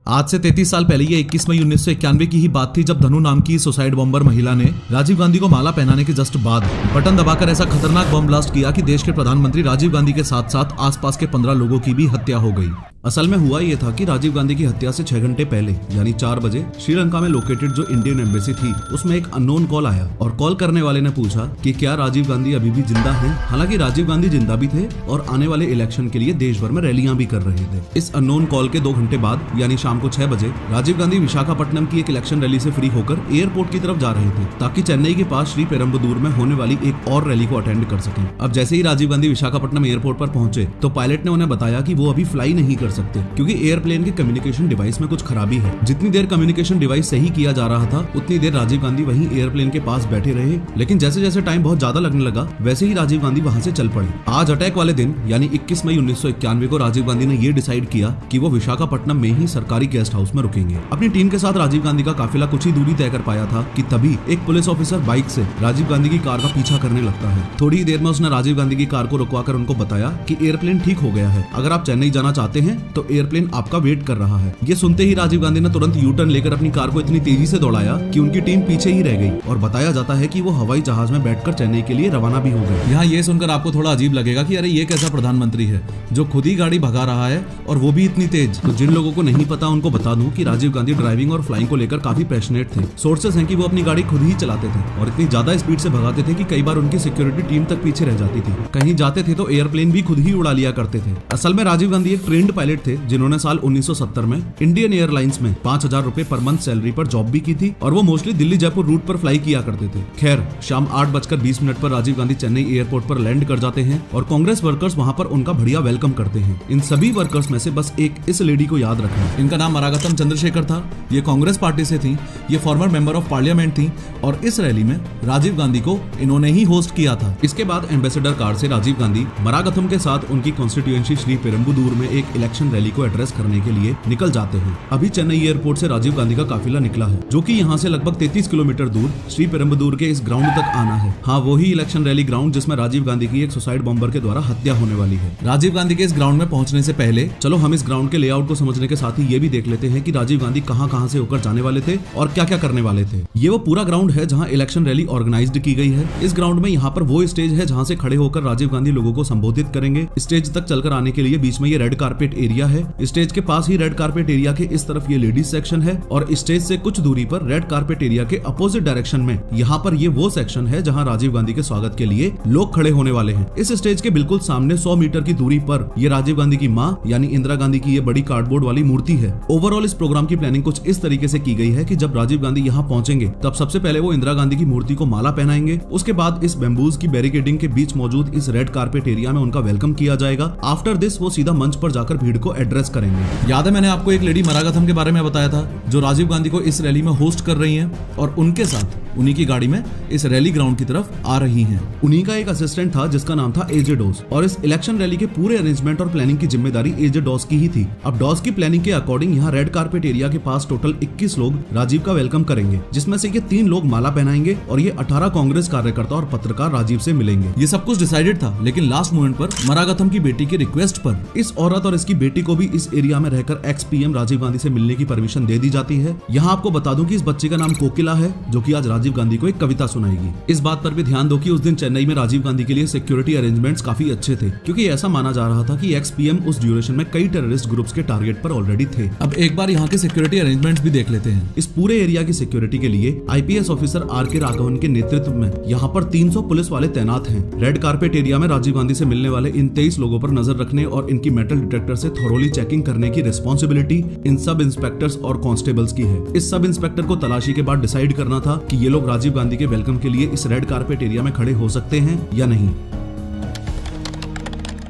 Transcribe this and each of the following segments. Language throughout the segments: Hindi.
आज से 33 साल पहले ये 21 मई 1991 की ही बात थी जब धनु नाम की सुसाइड बॉम्बर महिला ने राजीव गांधी को माला पहनाने के जस्ट बाद बटन दबाकर ऐसा खतरनाक बम ब्लास्ट किया कि देश के प्रधानमंत्री राजीव गांधी के साथ साथ आसपास के 15 लोगों की भी हत्या हो गई। असल में हुआ ये था कि राजीव गांधी की हत्या से 6 घंटे पहले यानी 4 बजे श्रीलंका में लोकेटेड जो इंडियन एम्बेसी थी उसमें एक अननोन कॉल आया और कॉल करने वाले ने पूछा कि क्या राजीव गांधी अभी भी जिंदा हैं। हालांकि राजीव गांधी जिंदा भी थे और आने वाले इलेक्शन के लिए देश भर में रैलियां भी कर रहे थे। इस अननोन कॉल के 2 घंटे बाद यानी शाम को 6 बजे राजीव गांधी विशाखापट्टनम की एक इलेक्शन रैली से फ्री होकर एयरपोर्ट की तरफ जा रहे थे ताकि चेन्नई के पास श्री पेरम्बदूर में होने वाली एक और रैली को अटेंड कर सकें। अब जैसे ही राजीव गांधी विशाखापट्टनम एयरपोर्ट पर पहुंचे तो पायलट ने उन्हें बताया कि वो अभी फ्लाई नहीं कर सकते क्योंकि एयरप्लेन के कम्युनिकेशन डिवाइस में कुछ खराबी है। जितनी देर कम्युनिकेशन डिवाइस सही किया जा रहा था उतनी देर राजीव गांधी वहीं एयरप्लेन के पास बैठे रहे, लेकिन जैसे जैसे टाइम बहुत ज्यादा लगने लगा वैसे ही राजीव गांधी वहां से चल पड़े। आज अटैक वाले दिन यानी 21 मई 1991 को राजीव गांधी ने ये डिसाइड किया कि वो विशाखापट्टनम में ही सरकारी गेस्ट हाउस में रुकेंगे। अपनी टीम के साथ राजीव गांधी का काफिला कुछ ही दूरी तय कर पाया था कि तभी एक पुलिस ऑफिसर बाइक से राजीव गांधी की कार का पीछा करने लगता है। थोड़ी ही देर में उसने राजीव गांधी की कार को रुकवाकर उनको बताया कि एयरप्लेन ठीक हो गया है, अगर आप चेन्नई जाना चाहते हैं तो एयरप्लेन आपका वेट कर रहा है। ये सुनते ही राजीव गांधी ने तुरंत यू टर्न लेकर अपनी कार को इतनी तेजी से दौड़ाया कि उनकी टीम पीछे ही रह गई और बताया जाता है कि वो हवाई जहाज में बैठकर चेन्नई के लिए रवाना भी हो गए। यहाँ ये सुनकर आपको थोड़ा अजीब लगेगा कि अरे ये कैसा प्रधानमंत्री है जो खुद ही गाड़ी भगा रहा है और वो भी इतनी तेज। तो जिन लोगों को नहीं पता उनको बता दूं कि राजीव गांधी ड्राइविंग और फ्लाइंग को लेकर काफी पैशनेट थे। सोर्सेस हैं कि वो अपनी गाड़ी खुद ही चलाते थे और इतनी ज्यादा स्पीड से भगाते थे कि कई बार उनकी सिक्योरिटी टीम तक पीछे रह जाती थी। कहीं जाते थे तो एयरप्लेन भी खुद ही उड़ा लिया करते थे। असल में राजीव गांधी एक ट्रेंड पायलट थे जिन्होंने साल 1970 में इंडियन एयरलाइंस में 5,000 रुपए पर मंथ सैलरी पर जॉब भी की थी और वो मोस्टली दिल्ली जयपुर रूट पर फ्लाई किया करते थे। खैर शाम 8:20 पर राजीव गांधी चेन्नई एयरपोर्ट पर लैंड कर जाते हैं और कांग्रेस वर्कर्स वहां पर उनका बढ़िया वेलकम करते हैं। इन सभी वर्कर्स में से बस एक इस लेडी को याद रखना, इनका नाम मरागतम चंद्रशेखर था। ये कांग्रेस पार्टी से थी, ये फॉर्मर मेंबर ऑफ पार्लियामेंट थी और इस रैली में राजीव गांधी को इन्होंने ही होस्ट किया था। इसके बाद एम्बेसडर कार से राजीव गांधी मरागतम के साथ उनकी कॉन्स्टिट्यूएंसी श्री पेरम्बदूर में एक इलेक्शन रैली को एड्रेस करने के लिए निकल जाते हैं। अभी चेन्नई एयरपोर्ट से राजीव गांधी का काफिला निकला है जो कि यहाँ से लगभग 33 किलोमीटर दूर श्री पेरम्बदूर के इस ग्राउंड तक आना है। हाँ, वो ही इलेक्शन रैली ग्राउंड जिसमें राजीव गांधी की एक सुसाइड बॉम्बर के द्वारा हत्या होने वाली है। राजीव गांधी के इस ग्राउंड में पहुंचने से पहले चलो हम इस ग्राउंड के लेआउट को समझने के साथ ही ये भी देख लेते हैं कि राजीव गांधी कहां से होकर जाने वाले थे और क्या क्या करने वाले थे। ये वो पूरा ग्राउंड है जहाँ इलेक्शन रैली ऑर्गेनाइज्ड की गई है। इस ग्राउंड में यहाँ पर वो स्टेज है जहाँ से खड़े होकर राजीव गांधी लोगों को संबोधित करेंगे। स्टेज तक चलकर आने के लिए बीच में ये रेड कारपेट एरिया है। स्टेज के पास ही रेड कारपेट एरिया के इस तरफ ये लेडीज सेक्शन है और स्टेज से कुछ दूरी पर रेड कारपेट एरिया के अपोजिट डायरेक्शन में यहाँ पर ये वो सेक्शन है जहाँ राजीव गांधी के स्वागत के लिए लोग खड़े होने वाले हैं। इस स्टेज के बिल्कुल सामने 100 मीटर की दूरी पर ये राजीव गांधी की माँ यानी इंदिरा गांधी की ये बड़ी कार्डबोर्ड वाली मूर्ति है। ओवरऑल इस प्रोग्राम की प्लानिंग कुछ इस तरीके से की गई है कि जब राजीव गांधी यहाँ पहुंचेंगे तब सबसे पहले वो इंदिरा गांधी की मूर्ति को माला पहनाएंगे। उसके बाद इस बेम्बूज की बैरिकेडिंग के बीच मौजूद इस रेड कारपेट एरिया में उनका वेलकम किया जाएगा। आफ्टर दिस वो सीधा मंच पर जाकर भीड़ को एड्रेस करेंगे। याद है मैंने आपको एक लेडी मरागतम के बारे में बताया था जो राजीव गांधी को इस रैली में होस्ट कर रही हैं और उनके साथ उन्हीं की गाड़ी में इस रैली ग्राउंड की तरफ आ रही हैं। उन्हीं का एक असिस्टेंट था जिसका नाम था एजे डॉस और इस इलेक्शन रैली के पूरे अरेंजमेंट और प्लानिंग की जिम्मेदारी एजे डॉस की ही थी। अब डॉस की प्लानिंग के अकॉर्डिंग यहाँ रेड कारपेट एरिया के पास टोटल 21 लोग राजीव का वेलकम करेंगे, जिसमें से ये 3 लोग माला पहनाएंगे और ये 18 कांग्रेस कार्यकर्ता और पत्रकार राजीव से मिलेंगे। ये सब कुछ डिसाइडेड था, लेकिन लास्ट मोमेंट पर मरागतम की बेटी की रिक्वेस्ट पर इस औरत और इसकी बेटी को भी इस एरिया में रहकर एक्स पीएम राजीव गांधी से मिलने की परमिशन दे दी जाती है। यहाँ आपको बता दूं कि इस बच्चे का नाम कोकिला है जो कि आज राजीव गांधी को एक कविता सुनाएगी। इस बात पर भी ध्यान दो कि उस दिन चेन्नई में राजीव गांधी के लिए सिक्योरिटी अरेंजमेंट्स काफी अच्छे थे क्योंकि ऐसा माना जा रहा था कि एक्स पीएम उस ड्यूरेशन में कई टेररिस्ट ग्रुप्स के टारगेट पर ऑलरेडी थे। अब एक बार यहाँ के सिक्योरिटी अरेंजमेंट्स भी देख लेते हैं। इस पूरे एरिया की सिक्योरिटी के लिए आईपीएस ऑफिसर आर के राघवन के नेतृत्व में यहाँ पर 300 पुलिस वाले तैनात हैं। रेड कारपेट एरिया में राजीव गांधी से मिलने वाले इन 23 लोगों पर नजर रखने और इनकी मेटल डिटेक्टर से थोरोली चेकिंग करने की रिस्पॉन्सिबिलिटी इन सब इंस्पेक्टर्स और कांस्टेबल्स की है। इस सब इंस्पेक्टर को तलाशी के बाद डिसाइड करना था कि ये लोग राजीव गांधी के वेलकम के लिए इस रेड कारपेट एरिया में खड़े हो सकते हैं या नहीं।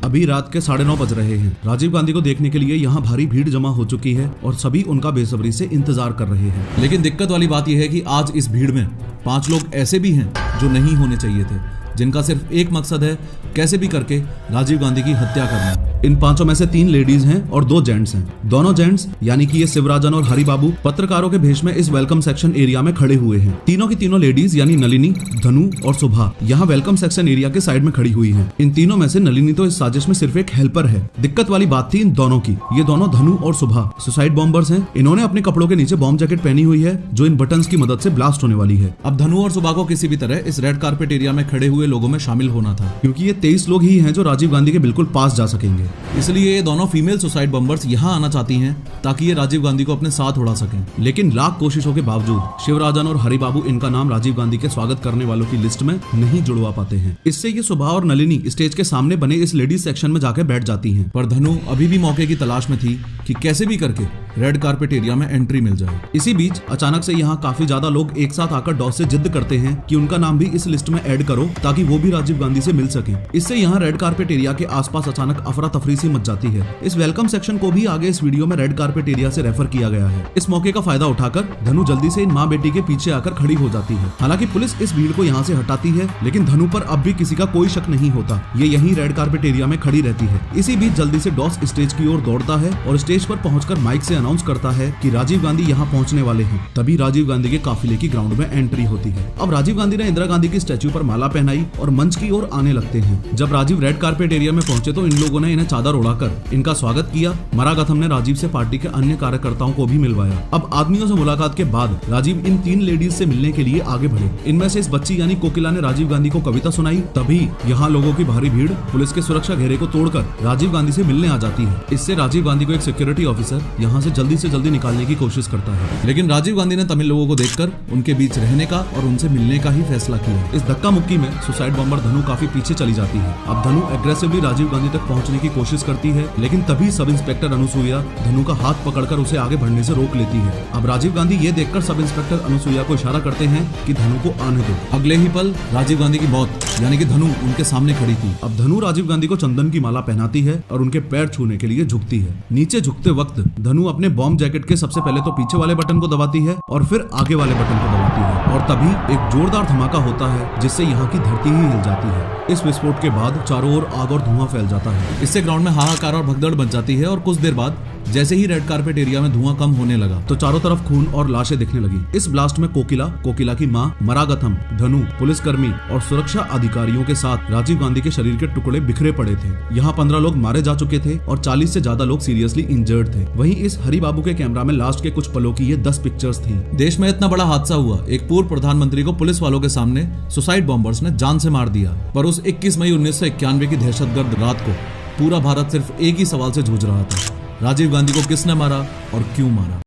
अभी रात के 9:30 बज रहे हैं। राजीव गांधी को देखने के लिए यहाँ भारी भीड़ जमा हो चुकी है और सभी उनका बेसब्री से इंतजार कर रहे हैं। लेकिन दिक्कत वाली बात यह है कि आज इस भीड़ में 5 लोग ऐसे भी हैं जो नहीं होने चाहिए थे। जिनका सिर्फ एक मकसद है, कैसे भी करके राजीव गांधी की हत्या करना। इन पांचों में से 3 लेडीज हैं और 2 जेंट्स हैं। दोनों जेंट्स यानी कि ये शिवराजन और हरिबाबू पत्रकारों के भेष में इस वेलकम सेक्शन एरिया में खड़े हुए हैं। तीनों की तीनों लेडीज यानी नलिनी, धनु और सुभा यहाँ वेलकम सेक्शन एरिया के साइड में खड़ी हुई हैं। इन तीनों में से नलिनी तो इस साजिश में सिर्फ एक हेल्पर है। दिक्कत वाली बात थी इन दोनों की। ये दोनों धनु और सुभा सुसाइड बॉम्बर्स हैं। इन्होंने अपने कपड़ों के नीचे बॉम्ब जैकेट पहनी हुई है जो इन बटन्स की मदद से ब्लास्ट होने वाली है। अब धनु और सुभा को किसी भी तरह इस रेड कारपेट एरिया में खड़े हुए लोगों में शामिल होना था, क्योंकि ये 23 लोग ही हैं जो राजीव गांधी के बिल्कुल पास जा सकेंगे। इसलिए ये दोनों फीमेल सुसाइड बॉम्बर्स यहाँ आना चाहती हैं ताकि ये राजीव गांधी को अपने साथ उड़ा सकें। लेकिन लाख कोशिशों के बावजूद शिवराजन और हरिबाबू इनका नाम राजीव गांधी के स्वागत करने वालों की लिस्ट में नहीं जुड़वा पाते हैं। इससे ये सुभा और नलिनी स्टेज के सामने बने इस लेडीज सेक्शन में जाकर बैठ जाती हैं। पर धनु अभी भी मौके की तलाश में थी कि कैसे भी करके रेड कारपेट एरिया में एंट्री मिल जाए। इसी बीच अचानक से यहाँ काफी ज्यादा लोग एक साथ आकर डॉस से जिद करते हैं कि उनका नाम भी इस लिस्ट में ऐड करो ताकि वो भी राजीव गांधी से मिल सके। इससे यहाँ रेड कारपेट एरिया के आसपास अचानक अफरा तफरी सी मच जाती है। इस वेलकम सेक्शन को भी आगे इस वीडियो में रेड कारपेट एरिया से रेफर किया गया है। इस मौके का फायदा उठाकर धनु जल्दी से इन माँ बेटी के पीछे आकर खड़ी हो जाती है। हालांकि पुलिस इस भीड़ को यहाँ से हटाती है, लेकिन धनु पर अब भी किसी का कोई शक नहीं होता। ये यहीं रेड कारपेट एरिया में खड़ी रहती है। इसी बीच जल्दी से डॉस स्टेज की ओर दौड़ता है और स्टेज पर पहुंचकर माइक से अनाउंस करता है कि राजीव गांधी यहाँ पहुंचने वाले हैं। तभी राजीव गांधी के काफिले की ग्राउंड में एंट्री होती है। अब राजीव गांधी ने इंदिरा गांधी की स्टैच्यू पर माला पहनाई और मंच की ओर आने लगते हैं। जब राजीव रेड कारपेट एरिया में पहुंचे तो इन लोगों ने इन्हें चादर उड़ाकर इनका स्वागत किया। मरागथम ने राजीव से पार्टी के अन्य कार्यकर्ताओं को भी मिलवाया। अब आदमियों से मुलाकात के बाद राजीव इन 3 लेडीज से मिलने के लिए आगे बढ़े। इनमें से इस बच्ची यानी कोकिला ने राजीव गांधी को कविता सुनाई। तभी यहाँ लोगों की भारी भीड़ पुलिस के सुरक्षा घेरे को तोड़कर राजीव गांधी से मिलने आ जाती है। इससे राजीव गांधी को एक सिक्योरिटी ऑफिसर यहाँ से जल्दी निकालने की कोशिश करता है, लेकिन राजीव गांधी ने तमिल लोगों को देखकर उनके बीच रहने का और उनसे मिलने का ही फैसला किया। इस धक्का मुक्की में सुसाइड बॉम्बर धनु काफी पीछे चली जाती है। अब धनु एग्रेसिवली राजीव गांधी तक पहुंचने की कोशिश करती है, लेकिन तभी सब इंस्पेक्टर अनुसुईया धनु का हाथ पकड़कर उसे आगे बढ़ने से रोक लेती है। अब राजीव गांधी ये देखकर सब इंस्पेक्टर अनुसुईया को इशारा करते हैं कि धनु को आने दो। अगले ही पल राजीव गांधी की मौत यानी कि धनु उनके सामने खड़ी थी। अब धनु राजीव गांधी को चंदन की माला पहनाती है और उनके पैर छूने के लिए झुकती है। नीचे झुकते वक्त धनु अपने बॉम्ब जैकेट के सबसे पहले तो पीछे वाले बटन को दबाती है और फिर आगे वाले बटन को दबाती है और तभी एक जोरदार धमाका होता है जिससे यहाँ की धरती ही हिल जाती है। इस विस्फोट के बाद चारों ओर आग और धुआं फैल जाता है। इससे ग्राउंड में हाहाकार और भगदड़ मच जाती है और कुछ देर बाद जैसे ही रेड कारपेट एरिया में धुआं कम होने लगा तो चारों तरफ खून और लाशें दिखने लगी। इस ब्लास्ट में कोकिला की मां, मरागथम, धनु, पुलिसकर्मी और सुरक्षा अधिकारियों के साथ राजीव गांधी के शरीर के टुकड़े बिखरे पड़े थे। यहाँ 15 लोग मारे जा चुके थे और 40 से ज्यादा लोग सीरियसली इंजर्ड थे। वहीं इस हरिबाबू के कैमरा में लास्ट के कुछ पलों की ये 10 पिक्चर्स थी। देश में इतना बड़ा हादसा हुआ, एक पूर्व प्रधानमंत्री को पुलिस वालों के सामने सुसाइड बॉम्बर्स ने जान से मार दिया। पर उस 21 मई 1991 की दहशतगर्द रात को पूरा भारत सिर्फ एक ही सवाल से जूझ रहा था, राजीव गांधी को किसने मारा और क्यों मारा।